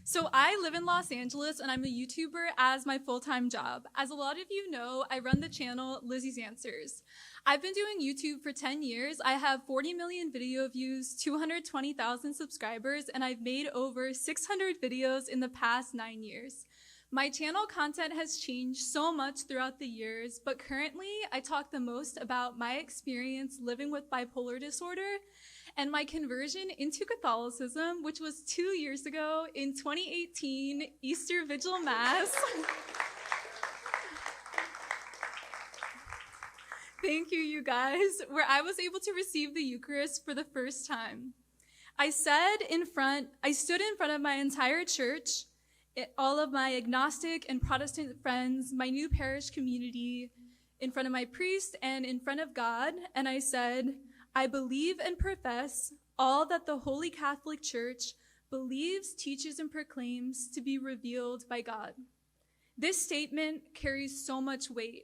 So I live in Los Angeles and I'm a YouTuber as my full-time job. As a lot of you know, I run the channel LizziesAnwsers. I've been doing YouTube for 10 years. I have 40 million video views, 220,000 subscribers, and I've made over 600 videos in the past 9 years. My channel content has changed so much throughout the years, but currently I talk the most about my experience living with bipolar disorder and my conversion into Catholicism, which was 2 years ago in 2018, Easter Vigil Mass. Thank you, you guys, where I was able to receive the Eucharist for the first time. I stood in front of my entire church, all of my agnostic and Protestant friends, my new parish community, in front of my priest and in front of God, and I said, I believe and profess all that the Holy Catholic Church believes, teaches, and proclaims to be revealed by God. This statement carries so much weight.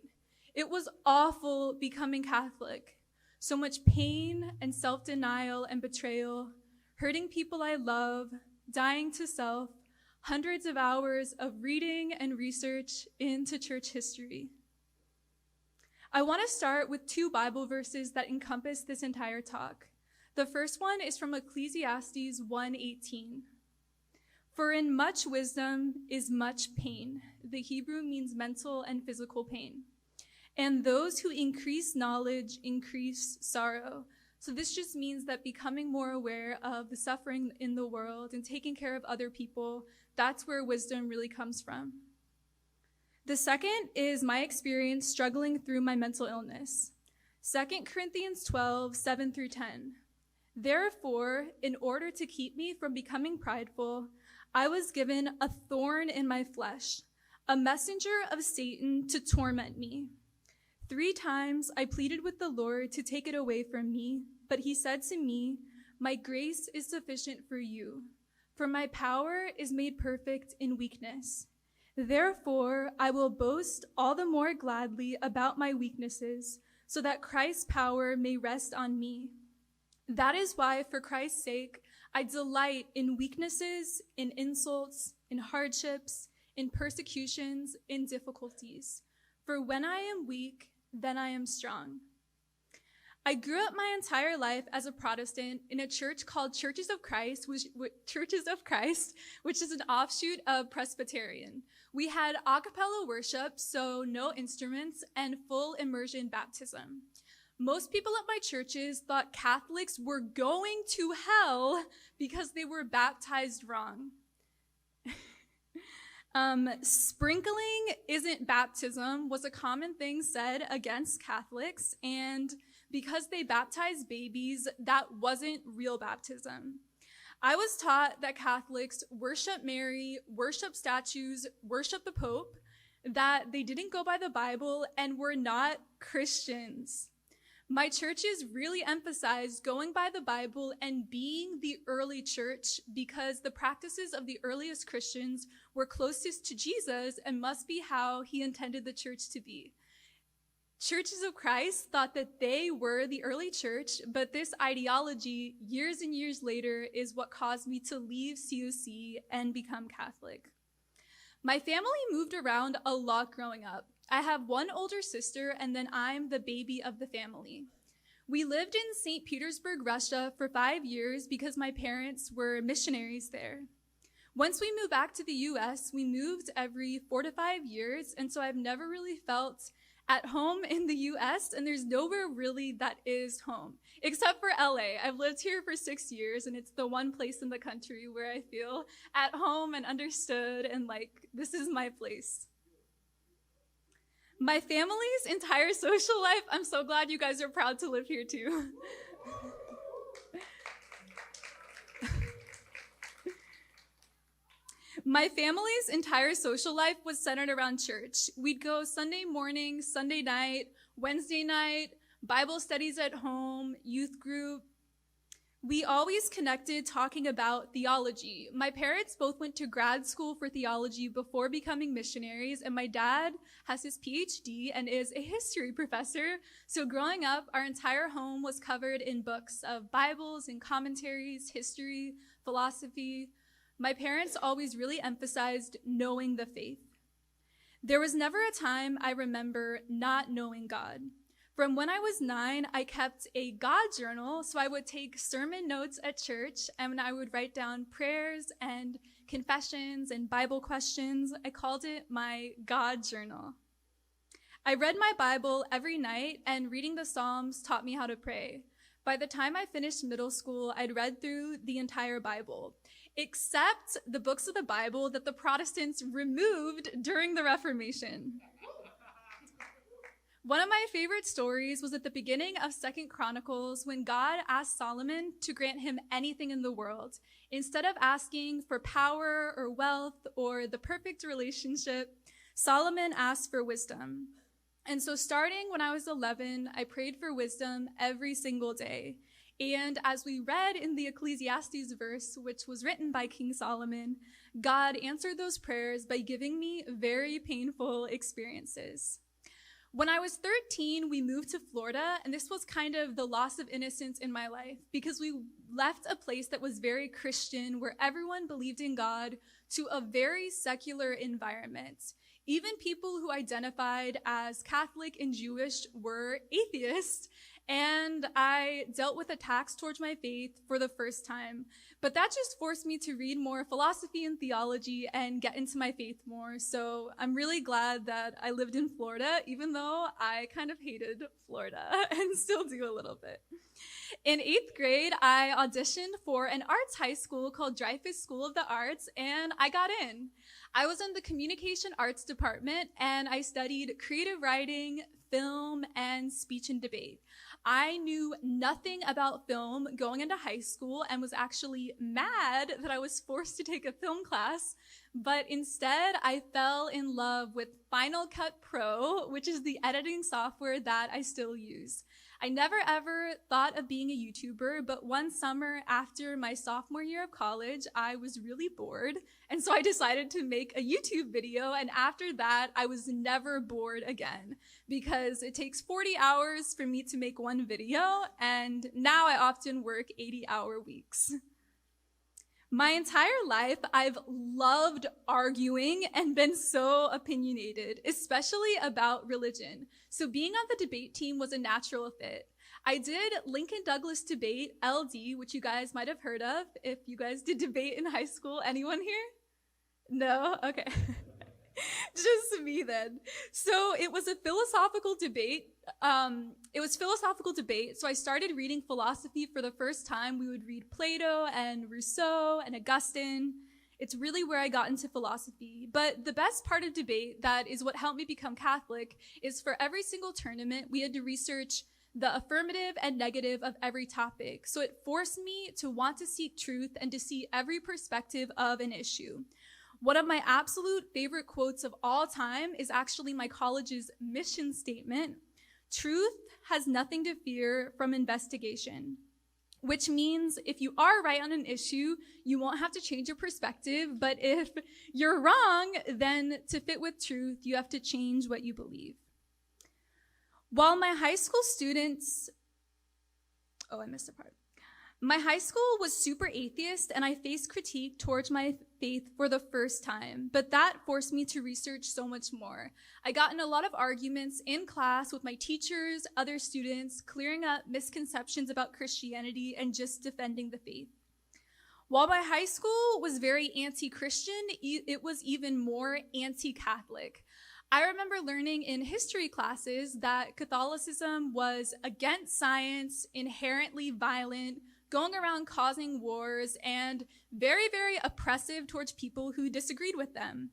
It was awful becoming Catholic. So much pain and self-denial and betrayal, hurting people I love, dying to self, hundreds of hours of reading and research into church history. I want to start with 2 Bible verses that encompass this entire talk. The first one is from Ecclesiastes 1:18. For in much wisdom is much pain. The Hebrew means mental and physical pain. And those who increase knowledge increase sorrow. So this just means that becoming more aware of the suffering in the world and taking care of other people, that's where wisdom really comes from. The second is my experience struggling through my mental illness. 2 Corinthians 12:7-10. Therefore, in order to keep me from becoming prideful, I was given a thorn in my flesh, a messenger of Satan to torment me. 3 times I pleaded with the Lord to take it away from me, but he said to me, my grace is sufficient for you, for my power is made perfect in weakness. Therefore, I will boast all the more gladly about my weaknesses, so that Christ's power may rest on me. That is why, for Christ's sake, I delight in weaknesses, in insults, in hardships, in persecutions, in difficulties. For when I am weak, then I am strong. I grew up my entire life as a Protestant in a church called Churches of Christ, which is an offshoot of Presbyterian. We had a cappella worship, so no instruments, and full immersion baptism. Most people at my churches thought Catholics were going to hell because they were baptized wrong. Sprinkling isn't baptism was a common thing said against Catholics, and because they baptized babies, that wasn't real baptism. I was taught that Catholics worship Mary, worship statues, worship the Pope, that they didn't go by the Bible, and were not Christians. My churches really emphasized going by the Bible and being the early church because the practices of the earliest Christians were closest to Jesus and must be how he intended the church to be. Churches of Christ thought that they were the early church, but this ideology, years and years later, is what caused me to leave COC and become Catholic. My family moved around a lot growing up. I have 1 older sister, and then I'm the baby of the family. We lived in St. Petersburg, Russia for 5 years because my parents were missionaries there. Once we moved back to the US, we moved every 4 to 5 years, and so I've never really felt at home in the US, and there's nowhere really that is home, except for LA. I've lived here for 6 years, and it's the one place in the country where I feel at home and understood, and like, this is my place. My family's entire social life, I'm so glad you guys are proud to live here too. My family's entire social life was centered around church. We'd go Sunday morning, Sunday night, Wednesday night, Bible studies at home, youth group. We always connected talking about theology. My parents both went to grad school for theology before becoming missionaries, and my dad has his PhD and is a history professor. So growing up, our entire home was covered in books of Bibles and commentaries, history, philosophy. My parents always really emphasized knowing the faith. There was never a time I remember not knowing God. From when I was 9, I kept a God journal, so I would take sermon notes at church, and I would write down prayers and confessions and Bible questions. I called it my God journal. I read my Bible every night, and reading the Psalms taught me how to pray. By the time I finished middle school, I'd read through the entire Bible, except the books of the Bible that the Protestants removed during the Reformation. One of my favorite stories was at the beginning of 2 Chronicles when God asked Solomon to grant him anything in the world. Instead of asking for power or wealth or the perfect relationship, Solomon asked for wisdom. And so starting when I was 11, I prayed for wisdom every single day. And as we read in the Ecclesiastes verse, which was written by King Solomon, God answered those prayers by giving me very painful experiences. When I was 13, we moved to Florida, and this was kind of the loss of innocence in my life because we left a place that was very Christian, where everyone believed in God, to a very secular environment. Even people who identified as Catholic and Jewish were atheists, and I dealt with attacks towards my faith for the first time. But that just forced me to read more philosophy and theology and get into my faith more. So I'm really glad that I lived in Florida, even though I kind of hated Florida and still do a little bit. In 8th grade, I auditioned for an arts high school called Dreyfus School of the Arts, and I got in. I was in the communication arts department, and I studied creative writing, film, and speech and debate. I knew nothing about film going into high school and was actually mad that I was forced to take a film class, but instead I fell in love with Final Cut Pro, which is the editing software that I still use. I never ever thought of being a YouTuber, but one summer after my sophomore year of college, I was really bored, and so I decided to make a YouTube video, and after that, I was never bored again, because it takes 40 hours for me to make one video, and now I often work 80-hour weeks. My entire life, I've loved arguing and been so opinionated, especially about religion. So being on the debate team was a natural fit. I did Lincoln Douglas debate, LD, which you guys might have heard of if you guys did debate in high school. Anyone here? No? Okay. Just me then. So it was a philosophical debate. So I started reading philosophy for the first time. We would read Plato and Rousseau and Augustine. It's really where I got into philosophy. But the best part of debate, that is what helped me become Catholic, is for every single tournament, we had to research the affirmative and negative of every topic. So it forced me to want to seek truth and to see every perspective of an issue. One of my absolute favorite quotes of all time is actually my college's mission statement. Truth has nothing to fear from investigation, which means if you are right on an issue, you won't have to change your perspective. But if you're wrong, then to fit with truth, you have to change what you believe. While my high school students, I missed a part. My high school was super atheist, and I faced critique towards my faith for the first time, but that forced me to research so much more. I got in a lot of arguments in class with my teachers, other students, clearing up misconceptions about Christianity and just defending the faith. While my high school was very anti-Christian, it was even more anti-Catholic. I remember learning in history classes that Catholicism was against science, inherently violent, going around causing wars, and very, very oppressive towards people who disagreed with them.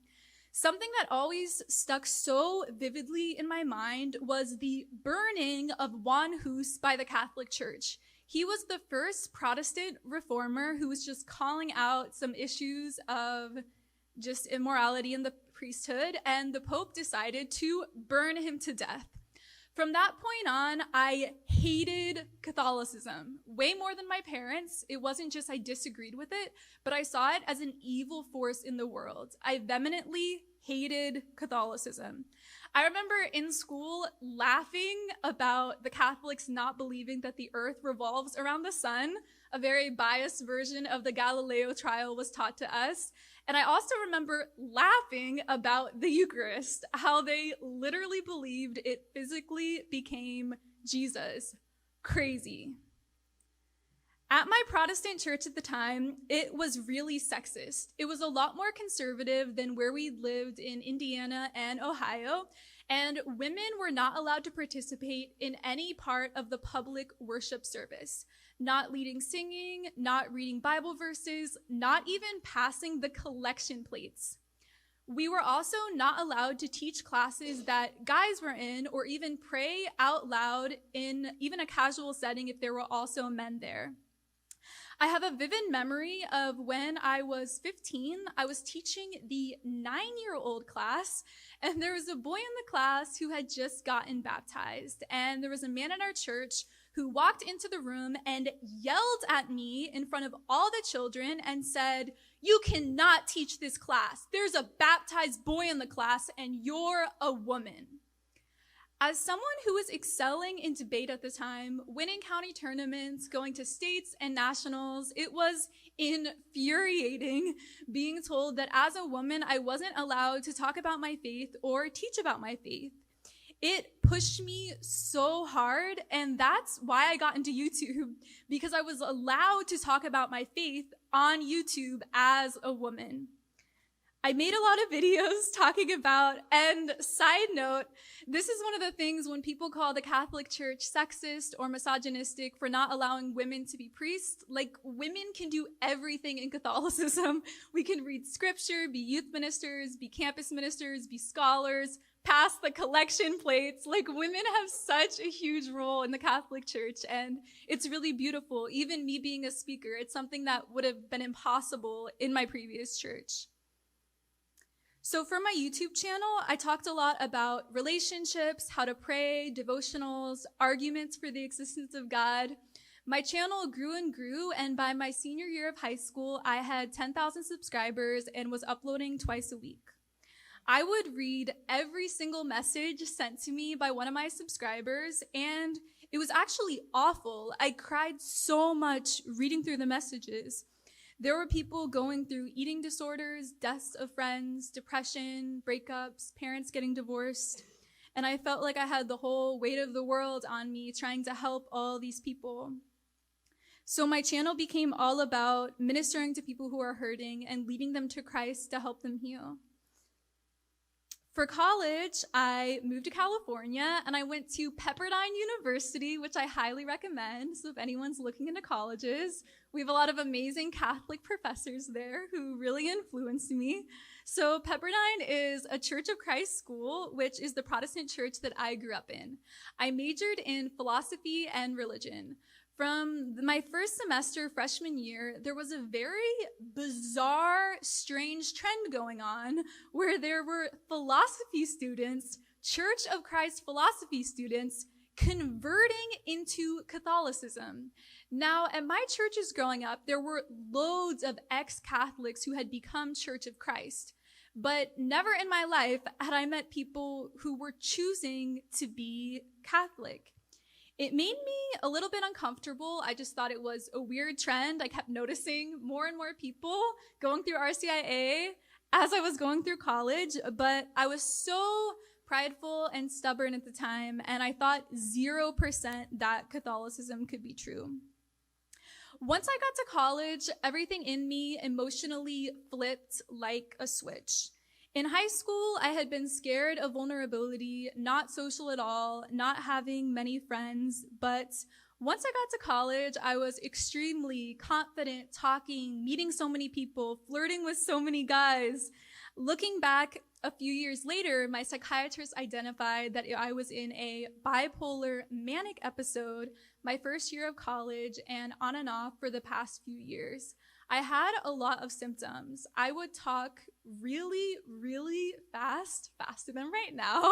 Something that always stuck so vividly in my mind was the burning of Juan Hus by the Catholic Church. He was the first Protestant reformer who was just calling out some issues of just immorality in the priesthood, and the Pope decided to burn him to death. From that point on, I hated Catholicism way more than my parents. It wasn't just I disagreed with it, but I saw it as an evil force in the world. I vehemently hated Catholicism. I remember in school laughing about the Catholics not believing that the earth revolves around the sun. A very biased version of the Galileo trial was taught to us. And I also remember laughing about the Eucharist, how they literally believed it physically became Jesus. Crazy. At my Protestant church at the time, it was really sexist. It was a lot more conservative than where we lived in Indiana and Ohio, and women were not allowed to participate in any part of the public worship service. Not leading singing, not reading Bible verses, not even passing the collection plates. We were also not allowed to teach classes that guys were in or even pray out loud in even a casual setting if there were also men there. I have a vivid memory of when I was 15, I was teaching the 9-year-old class, and there was a boy in the class who had just gotten baptized, and there was a man in our church who walked into the room and yelled at me in front of all the children and said, "You cannot teach this class. There's a baptized boy in the class and you're a woman." As someone who was excelling in debate at the time, winning county tournaments, going to states and nationals, it was infuriating being told that as a woman, I wasn't allowed to talk about my faith or teach about my faith. It pushed me so hard, and that's why I got into YouTube, because I was allowed to talk about my faith on YouTube as a woman. I made a lot of videos talking about, and side note, this is one of the things when people call the Catholic Church sexist or misogynistic for not allowing women to be priests. Like, women can do everything in Catholicism. We can read scripture, be youth ministers, be campus ministers, be scholars, pass the collection plates. Like, women have such a huge role in the Catholic Church, and it's really beautiful. Even me being a speaker, it's something that would have been impossible in my previous church. So for my YouTube channel, I talked a lot about relationships, how to pray, devotionals, arguments for the existence of God. My channel grew and grew, and by my senior year of high school, I had 10,000 subscribers and was uploading twice a week. I would read every single message sent to me by one of my subscribers, and it was actually awful. I cried so much reading through the messages. There were people going through eating disorders, deaths of friends, depression, breakups, parents getting divorced, and I felt like I had the whole weight of the world on me trying to help all these people. So my channel became all about ministering to people who are hurting and leading them to Christ to help them heal. For college, I moved to California, and I went to Pepperdine University, which I highly recommend. So if anyone's looking into colleges, we have a lot of amazing Catholic professors there who really influenced me. So Pepperdine is a Church of Christ school, which is the Protestant church that I grew up in. I majored in philosophy and religion. From my first semester, freshman year, there was a very bizarre, strange trend going on where there were philosophy students, Church of Christ philosophy students, converting into Catholicism. Now, at my churches growing up, there were loads of ex-Catholics who had become Church of Christ, but never in my life had I met people who were choosing to be Catholic. It made me a little bit uncomfortable. I just thought it was a weird trend. I kept noticing more and more people going through RCIA as I was going through college, but I was so prideful and stubborn at the time, and I thought 0% that Catholicism could be true. Once I got to college, everything in me emotionally flipped like a switch. In high school, I had been scared of vulnerability, not social at all, not having many friends, but once I got to college, I was extremely confident, talking, meeting so many people, flirting with so many guys. Looking back a few years later, my psychiatrist identified that I was in a bipolar manic episode my first year of college and on and off for the past few years. I had a lot of symptoms. I would talk really, really fast, faster than right now,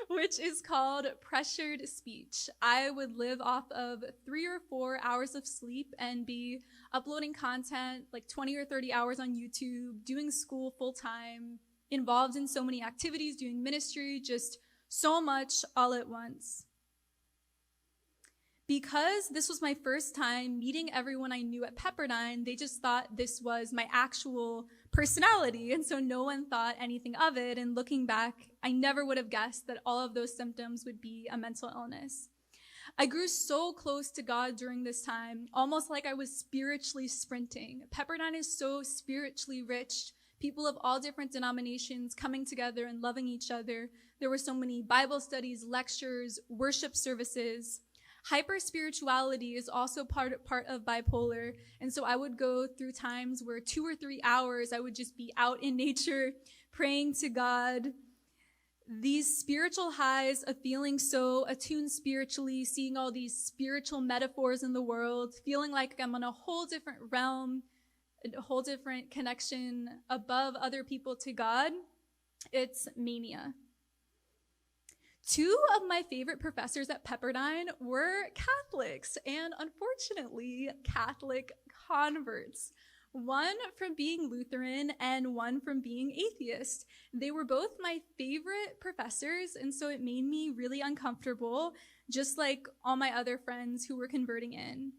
which is called pressured speech. I would live off of 3 or 4 hours of sleep and be uploading content like 20 or 30 hours on YouTube, doing school full time, involved in so many activities, doing ministry, just so much all at once. Because this was my first time meeting everyone I knew at Pepperdine, they just thought this was my actual personality, and so no one thought anything of it. And looking back, I never would have guessed that all of those symptoms would be a mental illness. I grew so close to God during this time, almost like I was spiritually sprinting. Pepperdine is so spiritually rich, people of all different denominations coming together and loving each other. There were so many Bible studies, lectures, worship services. Hyper-spirituality is also part of bipolar, and so I would go through times where 2 or 3 hours I would just be out in nature, praying to God. These spiritual highs of feeling so attuned spiritually, seeing all these spiritual metaphors in the world, feeling like I'm on a whole different realm, a whole different connection above other people to God, it's mania. 2 of my favorite professors at Pepperdine were Catholics, and unfortunately, Catholic converts. One from being Lutheran and one from being atheist. They were both my favorite professors, and so it made me really uncomfortable, just like all my other friends who were converting in.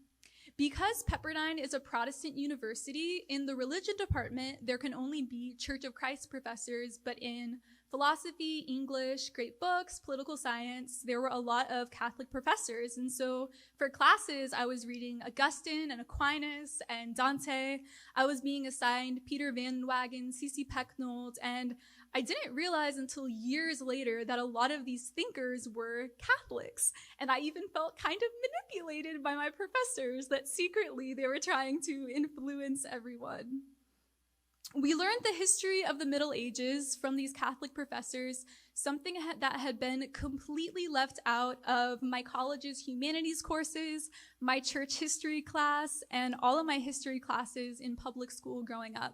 Because Pepperdine is a Protestant university, in the religion department, there can only be Church of Christ professors, but in philosophy, English, great books, political science, there were a lot of Catholic professors. And so for classes, I was reading Augustine and Aquinas and Dante. I was being assigned Peter Van Wagen, C.C. Pecknold, and I didn't realize until years later that a lot of these thinkers were Catholics. And I even felt kind of manipulated by my professors that secretly they were trying to influence everyone. We learned the history of the Middle Ages from these Catholic professors, something that had been completely left out of my college's humanities courses, my church history class, and all of my history classes in public school growing up.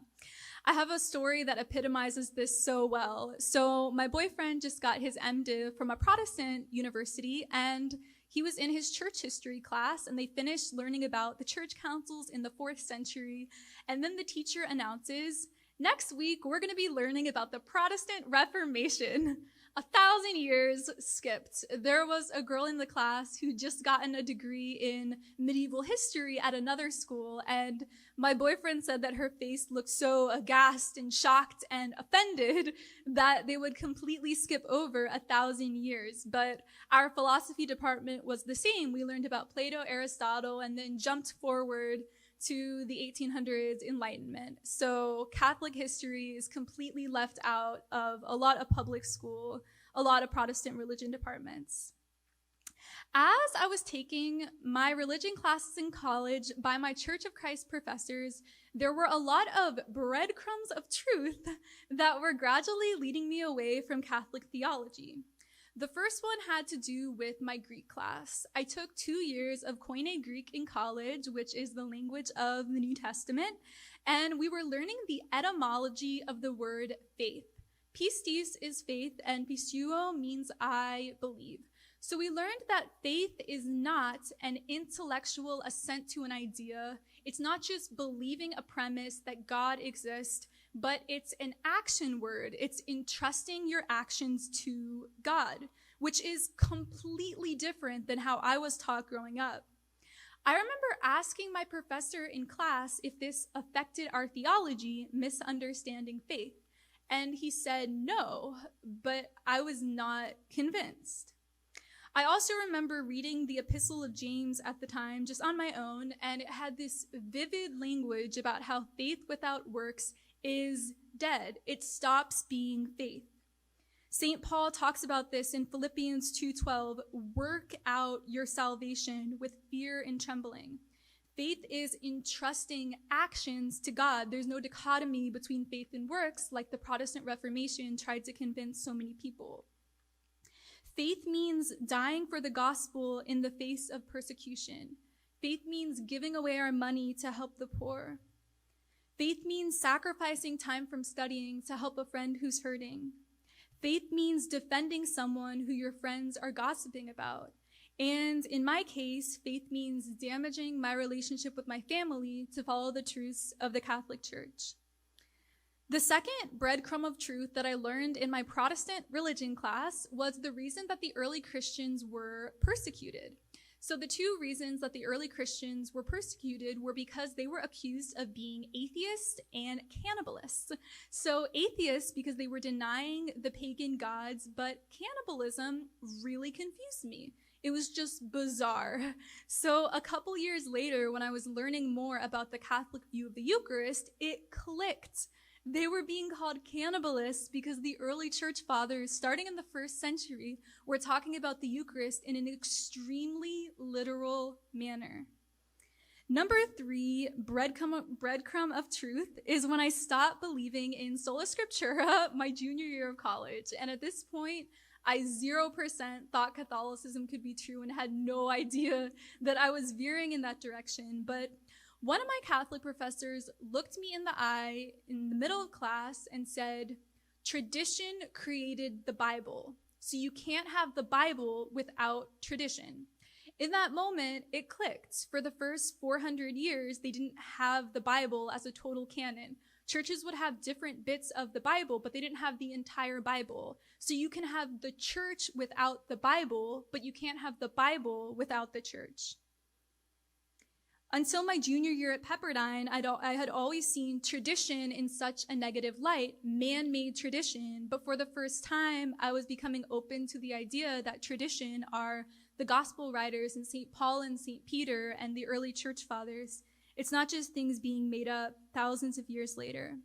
I have a story that epitomizes this so well. So my boyfriend just got his MDiv from a Protestant university, and he was in his church history class, and they finished learning about the church councils in the 4th century. And then the teacher announces, next week, we're going to be learning about the Protestant Reformation. 1,000 years skipped. There was a girl in the class who just gotten a degree in medieval history at another school, and my boyfriend said that her face looked so aghast and shocked and offended that they would completely skip over 1,000 years. But our philosophy department was the same. We learned about Plato, Aristotle, and then jumped forward to the 1800s Enlightenment. So Catholic history is completely left out of a lot of public school, a lot of Protestant religion departments. As I was taking my religion classes in college by my Church of Christ professors, there were a lot of breadcrumbs of truth that were gradually leading me away from Catholic theology. The first one had to do with my Greek class. I took 2 years of Koine Greek in college, which is the language of the New Testament, and we were learning the etymology of the word faith. Pistis is faith, and pisteuo means I believe. So we learned that faith is not an intellectual assent to an idea. It's not just believing a premise that God exists, but it's an action word. It's entrusting your actions to God, which is completely different than how I was taught growing up. I remember asking my professor in class if this affected our theology, misunderstanding faith. And he said no, but I was not convinced. I also remember reading the Epistle of James at the time, just on my own, and it had this vivid language about how faith without works is dead. It stops being faith. St. Paul talks about this in Philippians 2:12, work out your salvation with fear and trembling. Faith is entrusting actions to God. There's no dichotomy between faith and works like the Protestant Reformation tried to convince so many people. Faith means dying for the gospel in the face of persecution. Faith means giving away our money to help the poor. Faith means sacrificing time from studying to help a friend who's hurting. Faith means defending someone who your friends are gossiping about. And in my case, faith means damaging my relationship with my family to follow the truths of the Catholic Church. The second breadcrumb of truth that I learned in my Protestant religion class was the reason that the early Christians were persecuted. So the two reasons that the early Christians were persecuted were because they were accused of being atheists and cannibalists. So atheists because they were denying the pagan gods, but cannibalism really confused me. It was just bizarre. So a couple years later, when I was learning more about the Catholic view of the Eucharist, it clicked. They were being called cannibalists because the early church fathers, starting in the 1st century, were talking about the Eucharist in an extremely literal manner. Number 3, breadcrumb of truth, is when I stopped believing in Sola scriptura my junior year of college. And at this point, I 0% thought Catholicism could be true and had no idea that I was veering in that direction. But one of my Catholic professors looked me in the eye in the middle of class and said, "Tradition created the Bible, so you can't have the Bible without tradition." In that moment, it clicked. For the first 400 years, they didn't have the Bible as a total canon. Churches would have different bits of the Bible, but they didn't have the entire Bible. So you can have the church without the Bible, but you can't have the Bible without the church. Until my junior year at Pepperdine, I had always seen tradition in such a negative light, man-made tradition, but for the first time, I was becoming open to the idea that tradition are the gospel writers and St. Paul and St. Peter and the early church fathers. It's not just things being made up thousands of years later.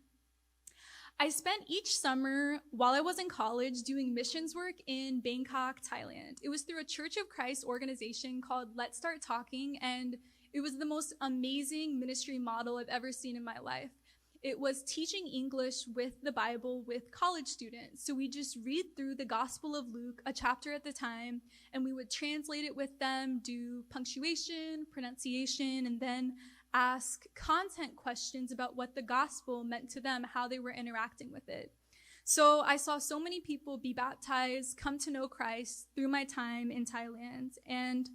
I spent each summer while I was in college doing missions work in Bangkok, Thailand. It was through a Church of Christ organization called Let's Start Talking, and it was the most amazing ministry model I've ever seen in my life. It was teaching English with the Bible with college students. So we just read through the Gospel of Luke, a chapter at the time, and we would translate it with them, do punctuation, pronunciation, and then ask content questions about what the gospel meant to them, how they were interacting with it. So I saw so many people be baptized, come to know Christ through my time in Thailand. And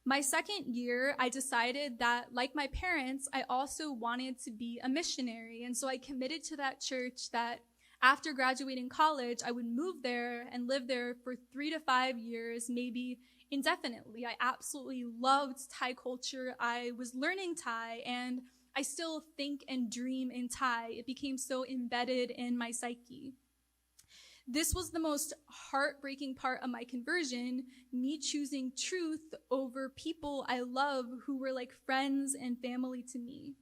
my second year, I decided that, like my parents, I also wanted to be a missionary. And so I committed to that church that after graduating college, I would move there and live there for 3 to 5 years, maybe indefinitely. I absolutely loved Thai culture. I was learning Thai, and I still think and dream in Thai. It became so embedded in my psyche. This was the most heartbreaking part of my conversion, me choosing truth over people I love who were like friends and family to me.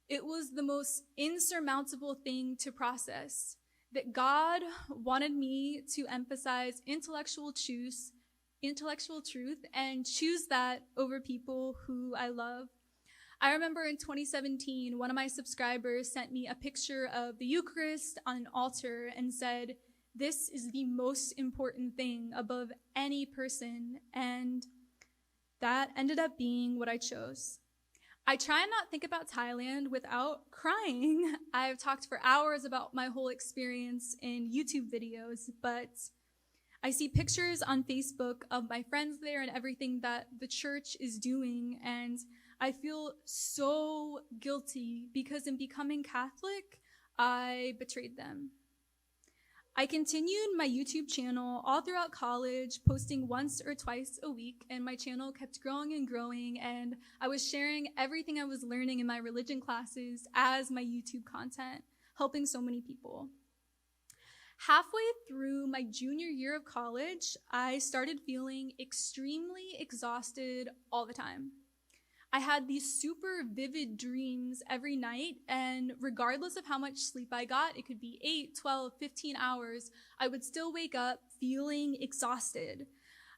It was the most insurmountable thing to process, that God wanted me to emphasize intellectual truth and choose that over people who I love. I remember in 2017, one of my subscribers sent me a picture of the Eucharist on an altar and said, "This is the most important thing above any person," and that ended up being what I chose. I try and not think about Thailand without crying. I've talked for hours about my whole experience in YouTube videos, but I see pictures on Facebook of my friends there and everything that the church is doing, and I feel so guilty because in becoming Catholic, I betrayed them. I continued my YouTube channel all throughout college, posting once or twice a week, and my channel kept growing and growing, and I was sharing everything I was learning in my religion classes as my YouTube content, helping so many people. Halfway through my junior year of college, I started feeling extremely exhausted all the time. I had these super vivid dreams every night, and regardless of how much sleep I got, it could be 8, 12, 15 hours, I would still wake up feeling exhausted.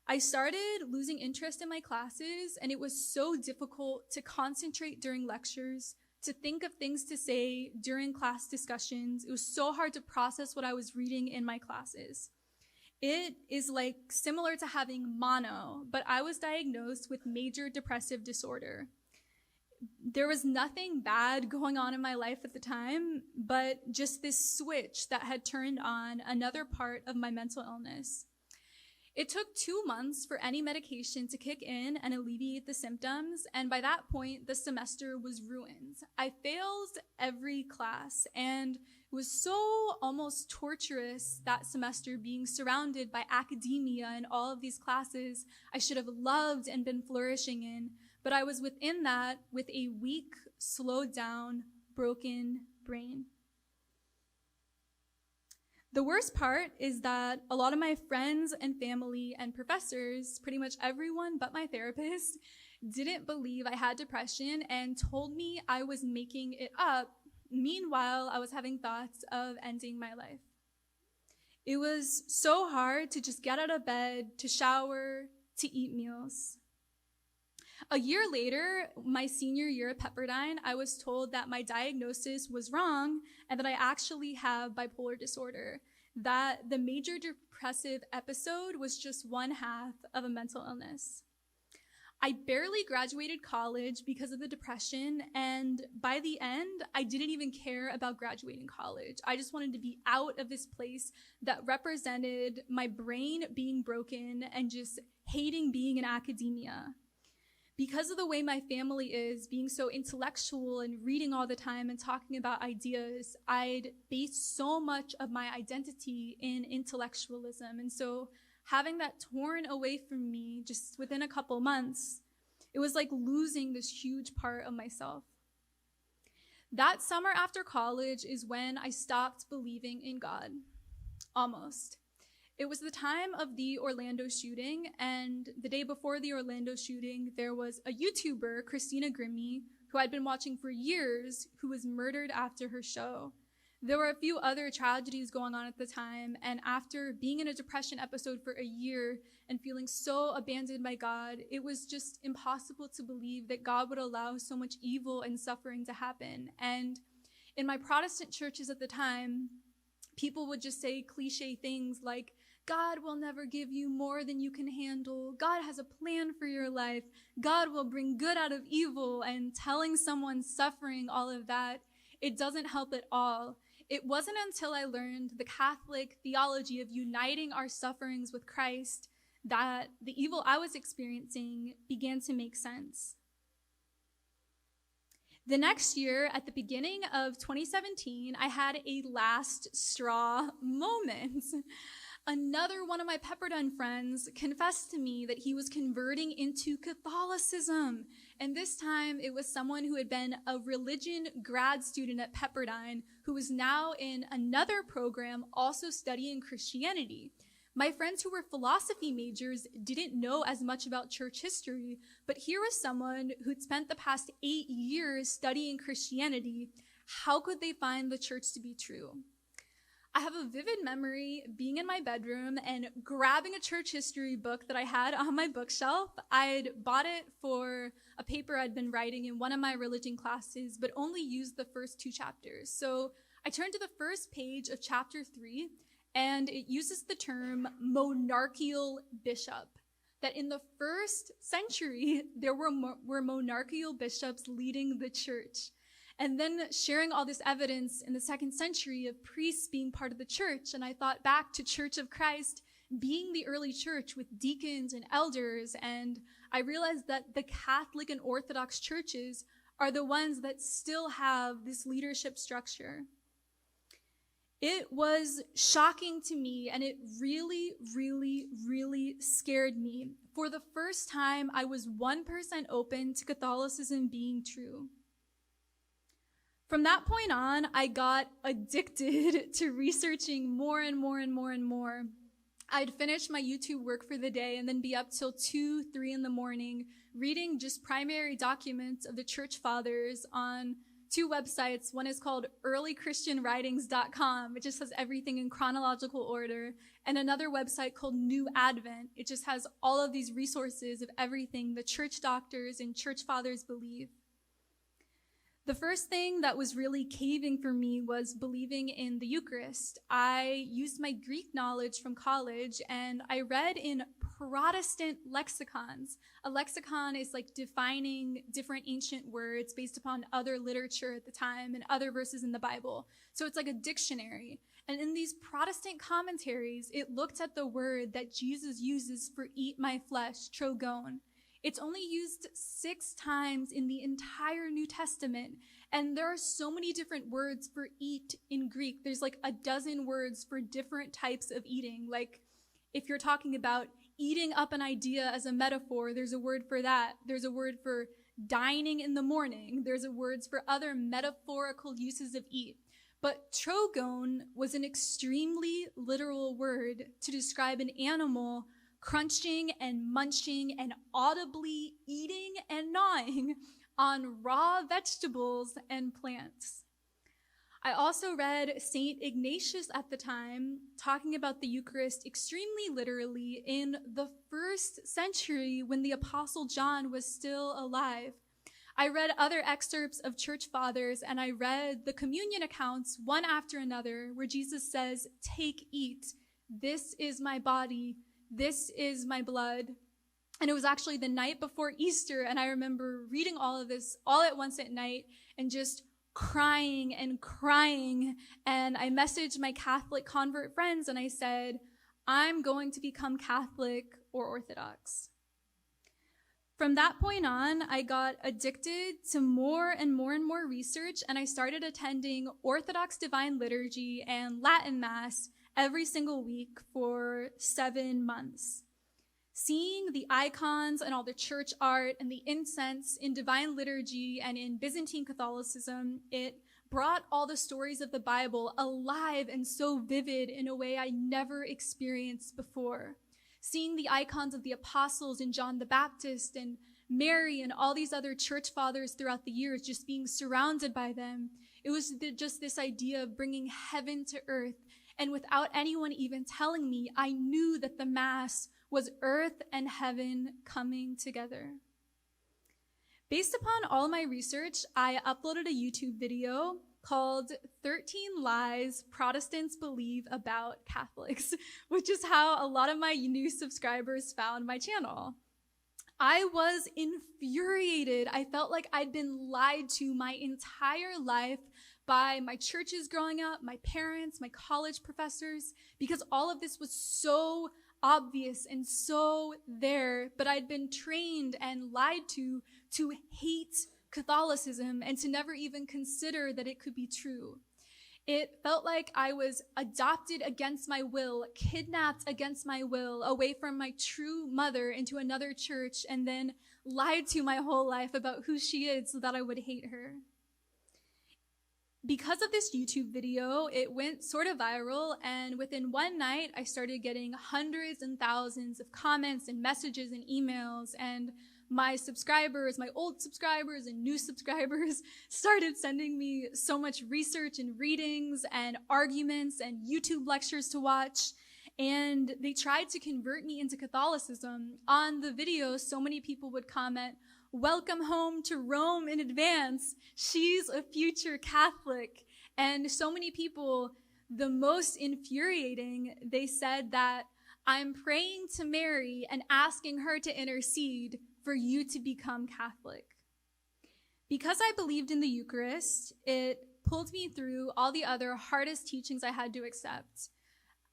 I started losing interest in my classes, and it was so difficult to concentrate during lectures, to think of things to say during class discussions. It was so hard to process what I was reading in my classes. It is like similar to having mono, but I was diagnosed with major depressive disorder. there was nothing bad going on in my life at the time, but just this switch that had turned on another part of my mental illness. It took 2 months for any medication to kick in and alleviate the symptoms, and by that point, the semester was ruined. I failed every class, and it was so almost torturous that semester, being surrounded by academia and all of these classes I should have loved and been flourishing in, but I was within that with a weak, slowed down, broken brain. The worst part is that a lot of my friends and family and professors, pretty much everyone but my therapist, didn't believe I had depression and told me I was making it up. Meanwhile, I was having thoughts of ending my life. It was so hard to just get out of bed, to shower, to eat meals. A year later, my senior year at Pepperdine, I was told that my diagnosis was wrong and that I actually have bipolar disorder, that the major depressive episode was just one half of a mental illness. I barely graduated college because of the depression, and by the end, I didn't even care about graduating college. I just wanted to be out of this place that represented my brain being broken and just hating being in academia. Because of the way my family is, being so intellectual and reading all the time and talking about ideas, I'd based so much of my identity in intellectualism. And so having that torn away from me just within a couple months, it was like losing this huge part of myself. That summer after college is when I stopped believing in God. Almost. It was the time of the Orlando shooting, and the day before the Orlando shooting, there was a YouTuber, Christina Grimmie, who I'd been watching for years, who was murdered after her show. There were a few other tragedies going on at the time, and after being in a depression episode for a year and feeling so abandoned by God, it was just impossible to believe that God would allow so much evil and suffering to happen. And in my Protestant churches at the time, people would just say cliche things like, God will never give you more than you can handle. God has a plan for your life. God will bring good out of evil. And telling someone suffering all of that, it doesn't help at all. It wasn't until I learned the Catholic theology of uniting our sufferings with Christ that the evil I was experiencing began to make sense. The next year, at the beginning of 2017, I had a last straw moment. Another one of my Pepperdine friends confessed to me that he was converting into Catholicism. And this time it was someone who had been a religion grad student at Pepperdine who was now in another program also studying Christianity. My friends who were philosophy majors didn't know as much about church history, but here was someone who'd spent the past 8 years studying Christianity. How could they find the church to be true? I have a vivid memory being in my bedroom and grabbing a church history book that I had on my bookshelf. I'd bought it for a paper I'd been writing in one of my religion classes, but only used the first 2 chapters. So I turned to the first page of chapter 3, and it uses the term monarchical bishop. That in the first century, there were monarchical bishops leading the church. And then sharing all this evidence in the 2nd century of priests being part of the church. And I thought back to Church of Christ being the early church with deacons and elders. And I realized that the Catholic and Orthodox churches are the ones that still have this leadership structure. It was shocking to me, and it really, really, really scared me. For the first time, I was 1% open to Catholicism being true. From that point on, I got addicted to researching more and more and more and more. I'd finish my YouTube work for the day and then be up till 2, 3 in the morning, reading just primary documents of the church fathers on 2 websites. One is called earlychristianwritings.com. It just has everything in chronological order. And another website called New Advent. It just has all of these resources of everything the church doctors and church fathers believe. The first thing that was really caving for me was believing in the Eucharist. I used my Greek knowledge from college, and I read in Protestant lexicons. A lexicon is like defining different ancient words based upon other literature at the time and other verses in the Bible. So it's like a dictionary. And in these Protestant commentaries, it looked at the word that Jesus uses for eat my flesh, trogon. It's only used 6 times in the entire New Testament. And there are so many different words for eat in Greek. There's like a dozen words for different types of eating. Like if you're talking about eating up an idea as a metaphor, there's a word for that. There's a word for dining in the morning. There's a words for other metaphorical uses of eat. But trogon was an extremely literal word to describe an animal crunching and munching and audibly eating and gnawing on raw vegetables and plants. I also read St. Ignatius at the time talking about the Eucharist extremely literally in the 1st century when the Apostle John was still alive. I read other excerpts of church fathers, and I read the communion accounts one after another where Jesus says, "Take, eat, this is my body, this is my blood." And it was actually the night before Easter, and I remember reading all of this all at once at night and just crying and crying. And I messaged my Catholic convert friends and I said, I'm going to become Catholic or Orthodox. From that point on, I got addicted to more and more and more research, and I started attending Orthodox Divine Liturgy and Latin Mass every single week for 7 months. Seeing the icons and all the church art and the incense in Divine Liturgy and in Byzantine Catholicism, it brought all the stories of the Bible alive and so vivid in a way I never experienced before. Seeing the icons of the apostles and John the Baptist and Mary and all these other church fathers throughout the years, just being surrounded by them, it was just this idea of bringing heaven to earth. And without anyone even telling me, I knew that the Mass was earth and heaven coming together. Based upon all my research, I uploaded a YouTube video called 13 Lies Protestants Believe About Catholics, which is how a lot of my new subscribers found my channel. I was infuriated. I felt like I'd been lied to my entire life by my churches growing up, my parents, my college professors, because all of this was so obvious and so there, but I'd been trained and lied to hate Catholicism and to never even consider that it could be true. It felt like I was adopted against my will, kidnapped against my will, away from my true mother into another church, and then lied to my whole life about who she is so that I would hate her. Because of this YouTube video, it went sort of viral, and within one night, I started getting hundreds and thousands of comments and messages and emails, and my subscribers, my old subscribers and new subscribers, started sending me so much research and readings and arguments and YouTube lectures to watch, and they tried to convert me into Catholicism. On the videos, so many people would comment, "Welcome home to Rome in advance. She's a future Catholic." And so many people, the most infuriating, they said that I'm praying to Mary and asking her to intercede for you to become Catholic. Because I believed in the Eucharist, it pulled me through all the other hardest teachings I had to accept.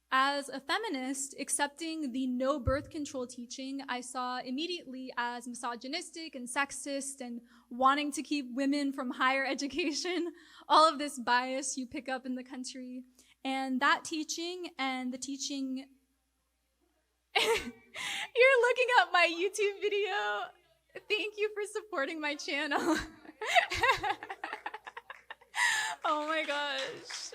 As a feminist, accepting the no birth control teaching I saw immediately as misogynistic and sexist and wanting to keep women from higher education, all of this bias you pick up in the country. And that teaching and the teaching... You're looking at my YouTube video. Thank you for supporting my channel. Oh my gosh.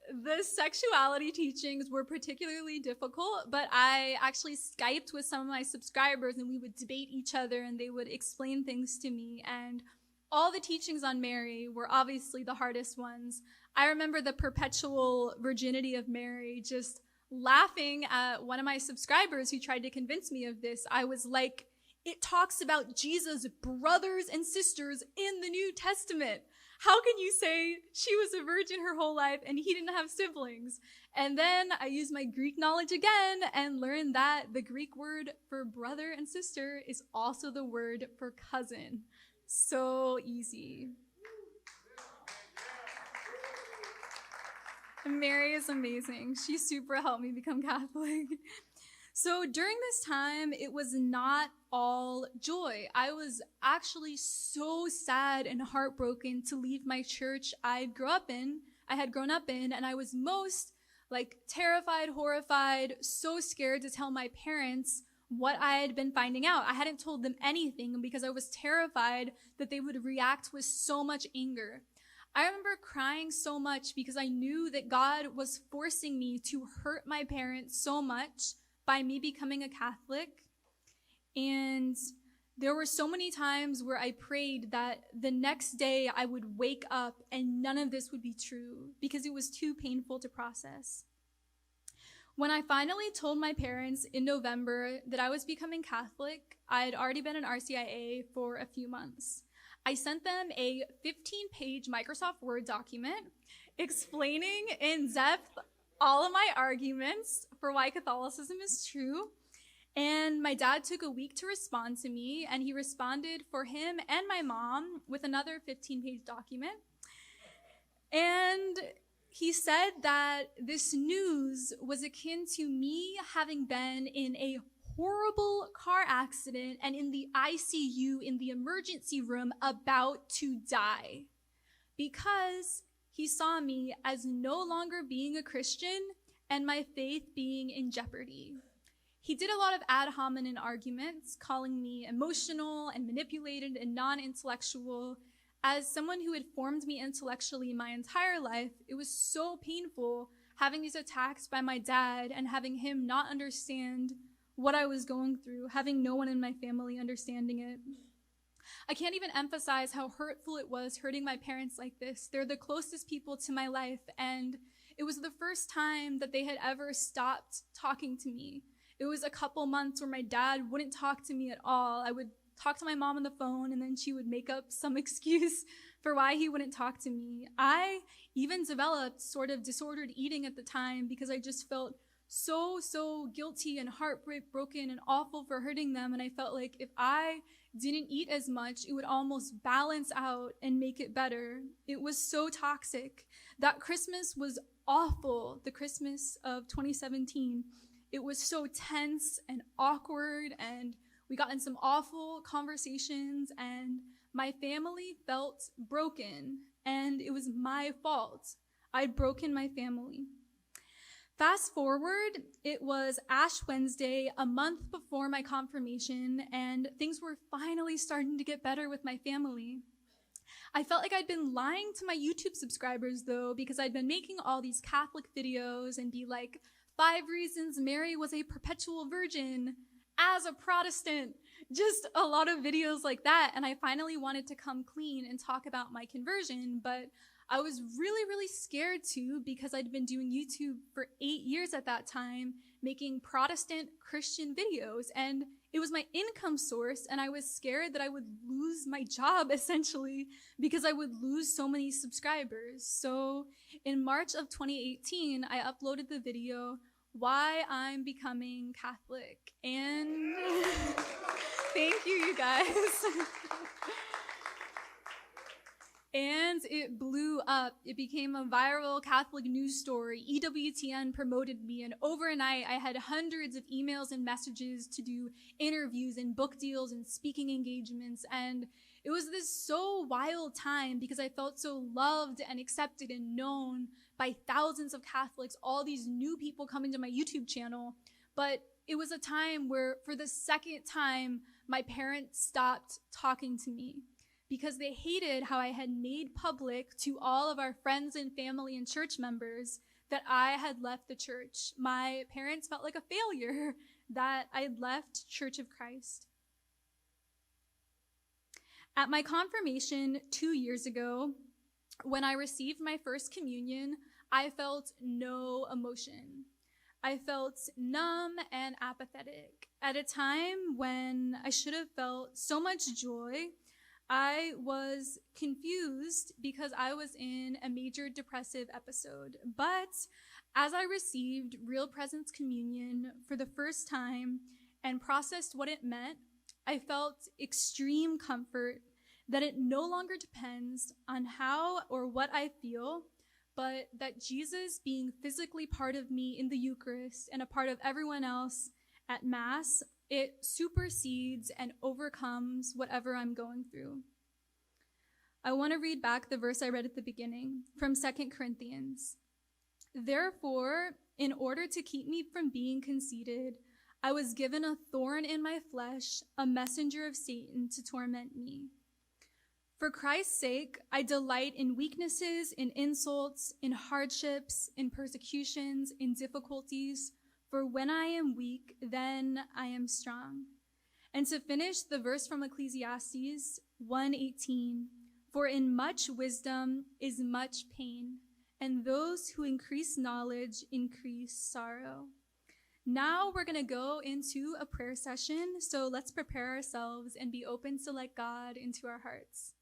The sexuality teachings were particularly difficult, but I actually Skyped with some of my subscribers and we would debate each other and they would explain things to me. And all the teachings on Mary were obviously the hardest ones. I remember the perpetual virginity of Mary, just laughing at one of my subscribers who tried to convince me of this. I was like it talks about Jesus' brothers and sisters in the New Testament. How can you say she was a virgin her whole life and he didn't have siblings? And then I used my Greek knowledge again and learned that the Greek word for brother and sister is also the word for cousin. So easy. Mary is amazing. She super helped me become Catholic. So during this time, it was not all joy. I was actually so sad and heartbroken to leave my church I had grown up in, and I was most terrified, horrified, so scared to tell my parents what I had been finding out. I hadn't told them anything because I was terrified that they would react with so much anger. I remember crying so much because I knew that God was forcing me to hurt my parents so much by me becoming a Catholic. And there were so many times where I prayed that the next day I would wake up and none of this would be true because it was too painful to process. When I finally told my parents in November that I was becoming Catholic, I had already been an RCIA for a few months. I sent them a 15-page Microsoft Word document explaining in depth all of my arguments for why Catholicism is true. And my dad took a week to respond to me, and he responded for him and my mom with another 15-page document. And he said that this news was akin to me having been in a horrible car accident and in the ICU in the emergency room about to die, because he saw me as no longer being a Christian and my faith being in jeopardy. He did a lot of ad hominem arguments, calling me emotional and manipulated and non-intellectual. As someone who had formed me intellectually my entire life, it was so painful having these attacks by my dad and having him not understand what I was going through, having no one in my family understanding it. I can't even emphasize how hurtful it was hurting my parents like this. They're the closest people to my life, and it was the first time that they had ever stopped talking to me. It was a couple months where my dad wouldn't talk to me at all. I would talk to my mom on the phone, and then she would make up some excuse for why he wouldn't talk to me. I even developed sort of disordered eating at the time because I just felt so guilty and heartbroken and awful for hurting them. And I felt like if I didn't eat as much, it would almost balance out and make it better. It was so toxic. That Christmas was awful, the Christmas of 2017. It was so tense and awkward, and we got in some awful conversations, and my family felt broken, and it was my fault. I'd broken my family. Fast forward, it was Ash Wednesday, a month before my confirmation, and things were finally starting to get better with my family. I felt like I'd been lying to my YouTube subscribers, though, because I'd been making all these Catholic videos and be like, 5 reasons Mary was a perpetual virgin as a Protestant. Just a lot of videos like that, and I finally wanted to come clean and talk about my conversion, but I was really scared to, because I'd been doing YouTube for 8 years at that time, making Protestant Christian videos, and it was my income source, and I was scared that I would lose my job, essentially, because I would lose so many subscribers. So in March of 2018, I uploaded the video, Why I'm Becoming Catholic, and thank you guys. And it blew up. It became a viral Catholic news story. EWTN promoted me, and overnight I had hundreds of emails and messages to do interviews and book deals and speaking engagements. And it was this so wild time because I felt so loved and accepted and known by thousands of Catholics, all these new people coming to my YouTube channel. But it was a time where, for the second time, my parents stopped talking to me, because they hated how I had made public to all of our friends and family and church members that I had left the church. My parents felt like a failure that I had left Church of Christ. At my confirmation 2 years ago, when I received my first communion, I felt no emotion. I felt numb and apathetic. At a time when I should have felt so much joy, I was confused because I was in a major depressive episode. But as I received Real Presence Communion for the first time and processed what it meant, I felt extreme comfort that it no longer depends on how or what I feel, but that Jesus being physically part of me in the Eucharist and a part of everyone else at Mass, it supersedes and overcomes whatever I'm going through. I want to read back the verse I read at the beginning from 2 Corinthians. Therefore, in order to keep me from being conceited, I was given a thorn in my flesh, a messenger of Satan to torment me. For Christ's sake, I delight in weaknesses, in insults, in hardships, in persecutions, in difficulties. For when I am weak, then I am strong. And to finish, the verse from Ecclesiastes 1:18, for in much wisdom is much pain, and those who increase knowledge increase sorrow. Now we're going to go into a prayer session, so let's prepare ourselves and be open to let God into our hearts.